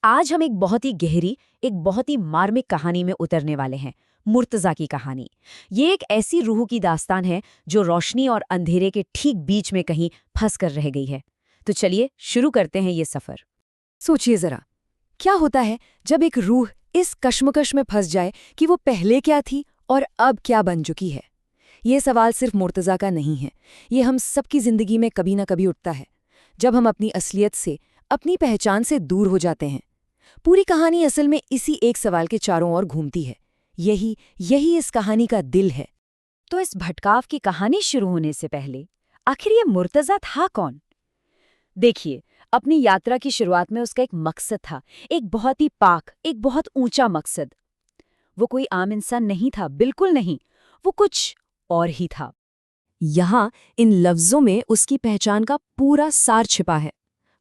आज हम एक बहुत ही गहरी, एक बहुत ही मार्मिक कहानी में उतरने वाले हैं। मुर्तज़ा की कहानी। ये एक ऐसी रूह की दास्तान है जो रोशनी और अंधेरे के ठीक बीच में कहीं फंस कर रह गई है। तो चलिए शुरू करते हैं ये सफ़र। सोचिए जरा, क्या होता है जब एक रूह इस कश्मकश में फंस जाए कि वो पहले क्या थी और अब क्या बन चुकी है। ये सवाल सिर्फ मुर्तज़ा का नहीं है, ये हम सबकी जिंदगी में कभी ना कभी उठता है, जब हम अपनी असलियत से, अपनी पहचान से दूर हो जाते हैं। पूरी कहानी असल में इसी एक सवाल के चारों ओर घूमती है। यही इस कहानी का दिल है। तो इस भटकाव की कहानी शुरू होने से पहले आखिर ये मुर्तज़ा था कौन? देखिए, अपनी यात्रा की शुरुआत में उसका एक मकसद था, एक बहुत ही पाक, एक बहुत ऊंचा मकसद। वो कोई आम इंसान नहीं था, बिल्कुल नहीं। वो कुछ और ही था। यहाँ इन लफ्ज़ों में उसकी पहचान का पूरा सार छिपा है।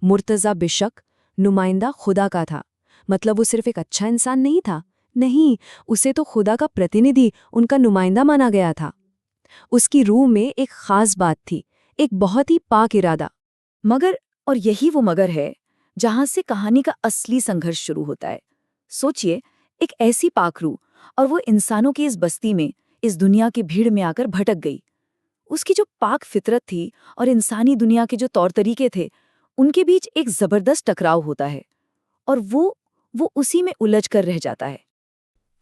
मुर्तज़ा बेशक नुमाइंदा खुदा का था, मतलब वो सिर्फ एक अच्छा इंसान नहीं था, नहीं, उसे तो खुदा का प्रतिनिधि, उनका नुमाइंदा माना गया था। उसकी रूह में एक खास बात थी, एक बहुत ही पाक इरादा। मगर, और यही वो मगर है जहां से कहानी का असली संघर्ष शुरू होता है। सोचिए, एक ऐसी पाक रूह, और वो इंसानों की इस बस्ती में, इस दुनिया की भीड़ में आकर भटक गई। उसकी जो पाक फितरत थी और इंसानी दुनिया के जो तौर तरीके थे, उनके बीच एक जबरदस्त टकराव होता है, और वो उसी में उलझ कर रह जाता है।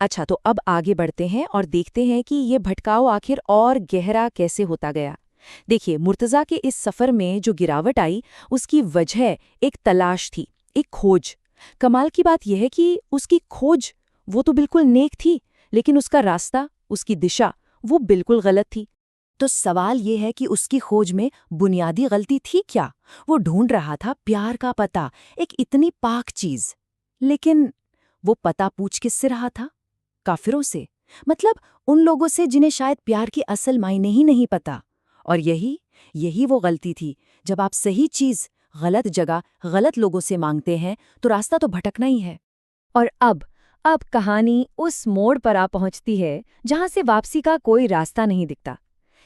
अच्छा, तो अब आगे बढ़ते हैं और देखते हैं कि ये भटकाव आखिर और गहरा कैसे होता गया। देखिए, मुर्तज़ा के इस सफ़र में जो गिरावट आई, उसकी वजह एक तलाश थी, एक खोज। कमाल की बात यह है कि उसकी खोज, वो तो बिल्कुल नेक थी, लेकिन उसका रास्ता, उसकी दिशा, वो बिल्कुल गलत थी। तो सवाल ये है कि उसकी खोज में बुनियादी गलती थी क्या? वो ढूंढ रहा था प्यार का पता, एक इतनी पाक चीज़। लेकिन वो पता पूछ किससे रहा था? काफिरों से, मतलब उन लोगों से जिन्हें शायद प्यार की असल मायने ही नहीं पता। और यही वो गलती थी। जब आप सही चीज गलत जगह गलत लोगों से मांगते हैं तो रास्ता तो भटकना ही है। और अब कहानी उस मोड़ पर आ पहुंचती है जहां से वापसी का कोई रास्ता नहीं दिखता।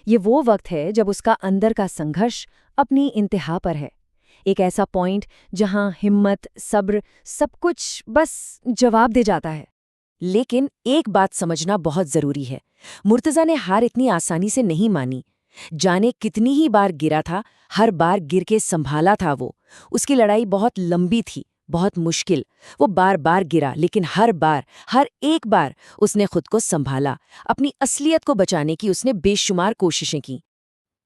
ये वो वक्त है जब उसका अंदर का संघर्ष अपनी इंतहा पर है। एक ऐसा पॉइंट जहां हिम्मत, सब्र, सब कुछ बस जवाब दे जाता है। लेकिन एक बात समझना बहुत जरूरी है, मुर्तज़ा ने हार इतनी आसानी से नहीं मानी। जाने कितनी ही बार गिरा था, हर बार गिर के संभाला था वो। उसकी लड़ाई बहुत लंबी थी, बहुत मुश्किल। वो बार बार गिरा, लेकिन हर बार, हर एक बार उसने खुद को संभाला। अपनी असलियत को बचाने की उसने बेशुमार कोशिशें की।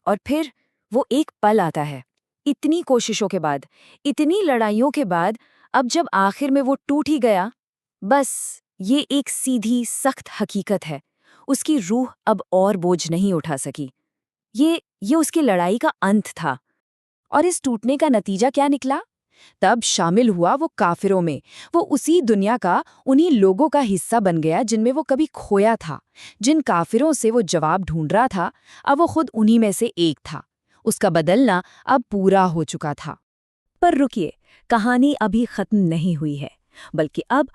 और फिर वो एक पल आता है, इतनी कोशिशों के बाद, इतनी लड़ाइयों के बाद, अब जब आखिर में वो टूट ही गया। बस, ये एक सीधी सख्त हकीकत है, उसकी रूह अब और बोझ नहीं उठा सकी। ये उसकी लड़ाई का अंत था। और इस टूटने का नतीजा क्या निकला? तब शामिल हुआ वो काफिरों में। वो उसी दुनिया का, उन्हीं लोगों का हिस्सा बन गया जिनमें वो कभी खोया था। जिन काफिरों से वो जवाब ढूंढ रहा था, अब वो खुद उन्हीं में से एक था। उसका बदलना अब पूरा हो चुका था। पर रुकिए, कहानी अभी खत्म नहीं हुई है, बल्कि अब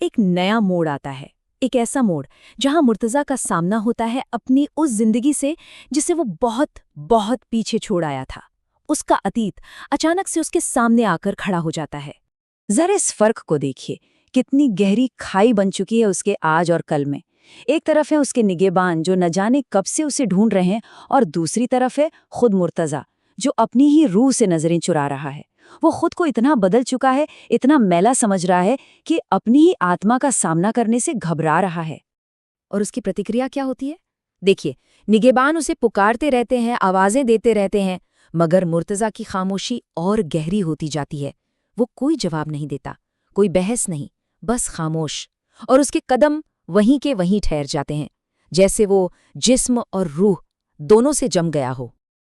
एक नया मोड़ आता है। एक ऐसा मोड़ जहां मुर्तज़ा का सामना होता है अपनी उस जिंदगी से जिसे वो बहुत बहुत पीछे छोड़ आया था। उसका अतीत अचानक से उसके सामने आकर खड़ा हो जाता है। जरा इस फर्क को देखिए, कितनी गहरी खाई बन चुकी है उसके आज और कल में। एक तरफ है उसके निगहबान जो न जाने कब से उसे ढूंढ रहे हैं, और दूसरी तरफ है खुद मुर्तज़ा जो अपनी ही रूह से नजरें चुरा रहा है। वो खुद को इतना बदल चुका है, इतना मैला समझ रहा है कि अपनी ही आत्मा का सामना करने से घबरा रहा है। और उसकी प्रतिक्रिया क्या होती है? देखिए, निगहबान उसे पुकारते रहते हैं, आवाजें देते रहते हैं, मगर मुर्तज़ा की खामोशी और गहरी होती जाती है। वो कोई जवाब नहीं देता, कोई बहस नहीं, बस खामोश। और उसके कदम वहीं के वहीं ठहर जाते हैं, जैसे वो जिस्म और रूह दोनों से जम गया हो।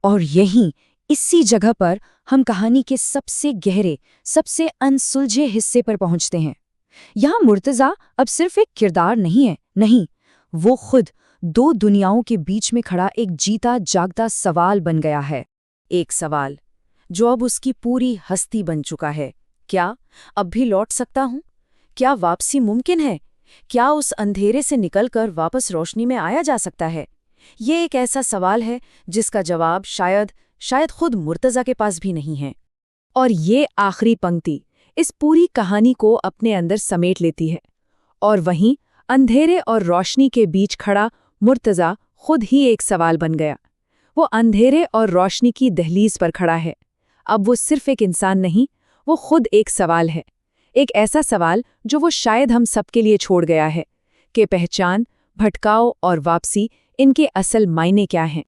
और यहीं, इसी जगह पर हम कहानी के सबसे गहरे, सबसे अनसुलझे हिस्से पर पहुंचते हैं। यहाँ मुर्तज़ा अब सिर्फ एक किरदार नहीं है, नहीं, वो खुद दो दुनियाओं के बीच में खड़ा एक जीता जागता सवाल बन गया है। एक सवाल जो अब उसकी पूरी हस्ती बन चुका है। क्या अब भी लौट सकता हूँ? क्या वापसी मुमकिन है? क्या उस अंधेरे से निकलकर वापस रोशनी में आया जा सकता है? ये एक ऐसा सवाल है जिसका जवाब शायद खुद मुर्तज़ा के पास भी नहीं है। और ये आखिरी पंक्ति, इस पूरी कहानी को अपने अंदर समेट लेती है। और वहीं अंधेरे और रोशनी के बीच खड़ा मुर्तज़ा खुद ही एक सवाल बन गया। वो अंधेरे और रोशनी की दहलीज पर खड़ा है। अब वो सिर्फ एक इंसान नहीं, वो खुद एक सवाल है। एक ऐसा सवाल जो वो शायद हम सबके लिए छोड़ गया है कि पहचान, भटकाव और वापसी, इनके असल मायने क्या हैं।